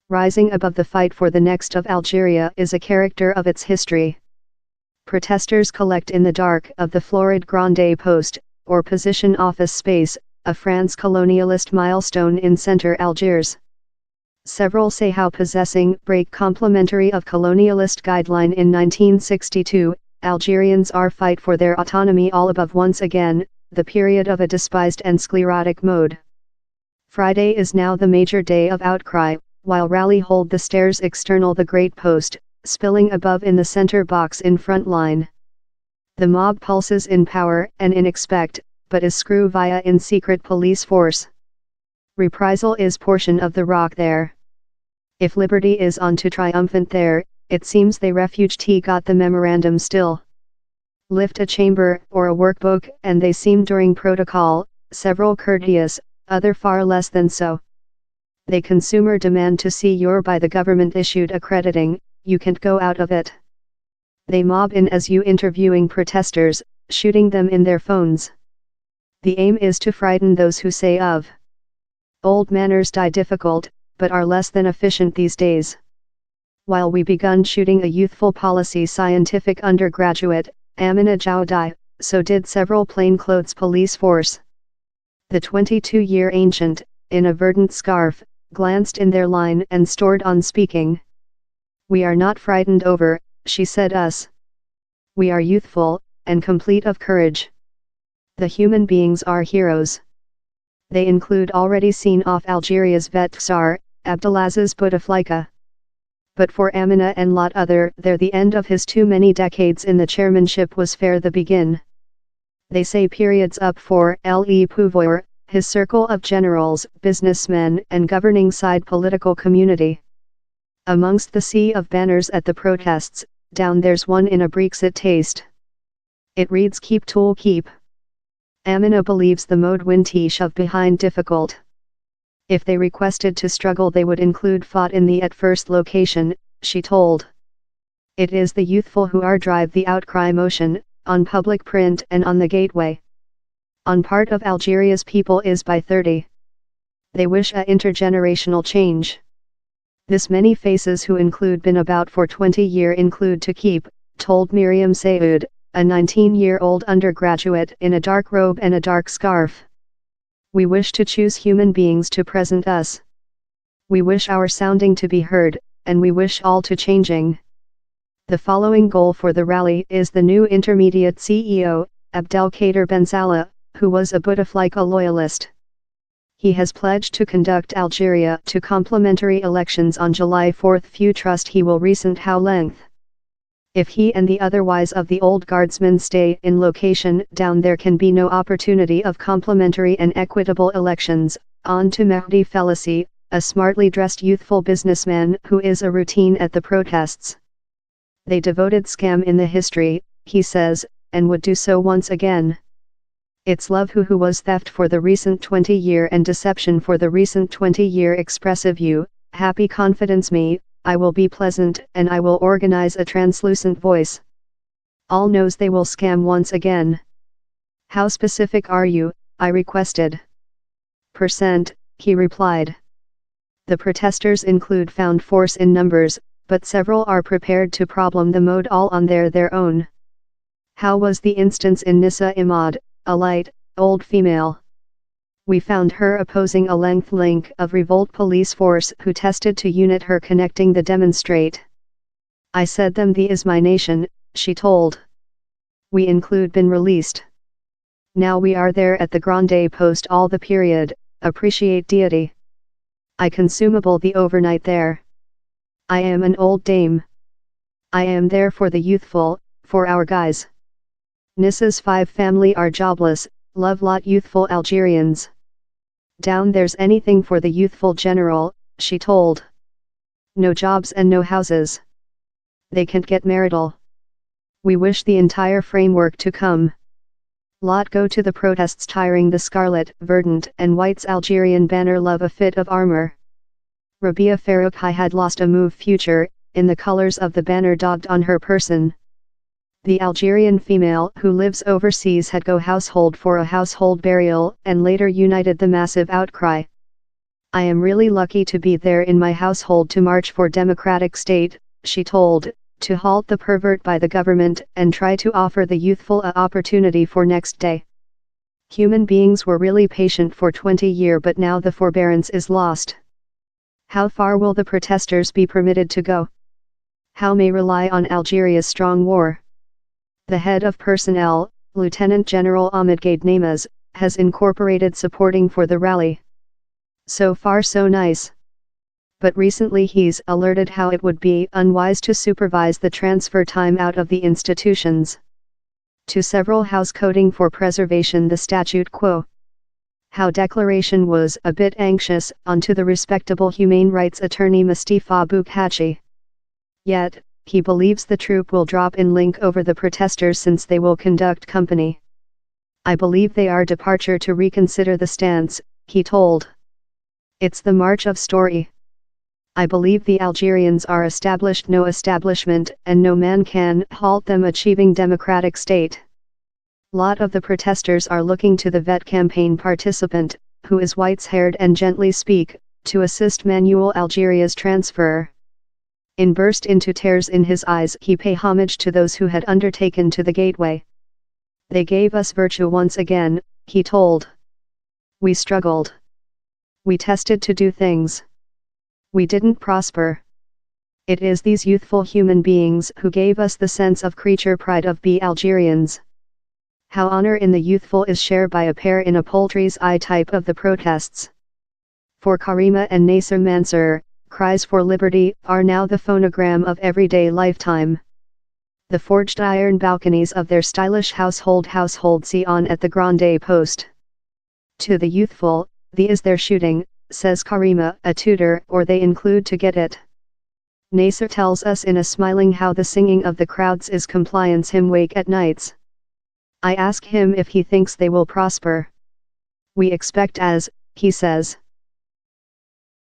rising above the fight for the next of Algeria is a character of its history. Protesters collect in the dark of the florid Grande Poste, or position office space, a France colonialist milestone in center Algiers. Several say how possessing break complementary of colonialist guideline in 1962, Algerians are fight for their autonomy all above once again, the period of a despised and sclerotic mode. Friday is now the major day of outcry, while rally hold the stairs external the great post, spilling above in the center box in front line. The mob pulses in power and in expect, but is screw via in secret police force. Reprisal is portion of the rock there. If liberty is on to triumphant there, it seems they refugee got the memorandum still. Lift a chamber or a workbook and they seem during protocol, several courteous, other far less than so. They consumer demand to see your by the government issued accrediting, you can't go out of it. They mob in as you interviewing protesters, shooting them in their phones. The aim is to frighten those who say of old manners die difficult, but are less than efficient these days. While we begun shooting a youthful policy scientific undergraduate, Amina Jaoudai, so did several plainclothes police force. The 22-year ancient, in a verdant scarf, glanced in their line and stored on speaking. We are not frightened over, she said us. We are youthful, and complete of courage. The human beings are heroes. They include already seen off Algeria's vet czar, Abdelaziz Bouteflika. But for Amina and lot other there the end of his too many decades in the chairmanship was fair the begin. They say periods up for le pouvoir, his circle of generals, businessmen and governing side political community. Amongst the sea of banners at the protests, down there's one in a Brexit taste. It reads keep tool keep. Amina believes the mode winty shove behind difficult. If they requested to struggle they would include fought in the at first location, she told. It is the youthful who are drive the outcry motion, on public print and on the gateway. On part of Algeria's people is by 30. They wish a intergenerational change. This many faces who include been about for 20 year include to keep, told Miriam Saoud, a 19-year-old undergraduate in a dark robe and a dark scarf. We wish to choose human beings to present us. We wish our sounding to be heard, and we wish all to changing. The following goal for the rally is the new intermediate CEO, Abdelkader Ben Salah, who was a Bouteflika loyalist. He has pledged to conduct Algeria to complementary elections on July 4. Few trust he will recent how length. If he and the otherwise of the old guardsmen stay in location down there can be no opportunity of complementary and equitable elections. On to Mehdi Felicci, a smartly dressed youthful businessman who is a routine at the protests. They devoted scam in the history, he says, and would do so once again. It's love who was theft for the recent 20-year and deception for the recent 20-year expressive you, happy confidence me, I will be pleasant and I will organize a translucent voice. All knows they will scam once again. How specific are you, I requested. %, he replied. The protesters include found force in numbers, but several are prepared to problem the mode all on their own. How was the instance in Nissa Imad, a light, old female? We found her opposing a link of revolt police force who tested to unit her connecting the demonstrate. I said them the is my nation, she told. We include been released. Now we are there at the Grande Poste all the period, appreciate deity. I consumable the overnight there. I am an old dame. I am there for the youthful, for our guys. Nissa's 5 family are jobless, love lot youthful Algerians. Down there's anything for the youthful general, she told. No jobs and no houses. They can't get marital. We wish the entire framework to come. Lot go to the protests tiring the scarlet, verdant and white's Algerian banner love a fit of armor. Rabia Faroukhi had lost a move future, in the colors of the banner dogged on her person. The Algerian female who lives overseas had go household for a household burial and later united the massive outcry. I am really lucky to be there in my household to march for democratic state, she told, to halt the pervert by the government and try to offer the youthful a opportunity for next day. Human beings were really patient for 20 years, but now the forbearance is lost. How far will the protesters be permitted to go? How may rely on Algeria's strong war? The head of personnel, Lieutenant General Ahmed Ghednamaz, has incorporated supporting for the rally. So far so nice. But recently he's alerted how it would be unwise to supervise the transfer time out of the institutions to several house coding for preservation the statute quo. How declaration was a bit anxious onto the respectable humane rights attorney Mustafa Boukhachi. Yet, he believes the troop will drop in link over the protesters since they will conduct company. I believe they are departure to reconsider the stance, he told. It's the march of story. I believe the Algerians are established no establishment and no man can halt them achieving democratic state. Lot of the protesters are looking to the vet campaign participant, who is white-haired and gently speak, to assist Manuel Algeria's transfer. In burst into tears in his eyes he pay homage to those who had undertaken to the gateway. They gave us virtue once again, he told. We struggled. We tested to do things. We didn't prosper. It is these youthful human beings who gave us the sense of creature pride of be Algerians. How honor in the youthful is shared by a pair in a poultry's eye type of the protests. For Karima and Nasser Mansour, cries for liberty are now the phonogram of everyday lifetime. The forged iron balconies of their stylish household see on at the Grande Poste. To the youthful, the is their shooting, says Karima, a tutor, or they include to get it. Nasser tells us in a smiling how the singing of the crowds is compliance him wake at nights. I ask him if he thinks they will prosper. We expect as, he says.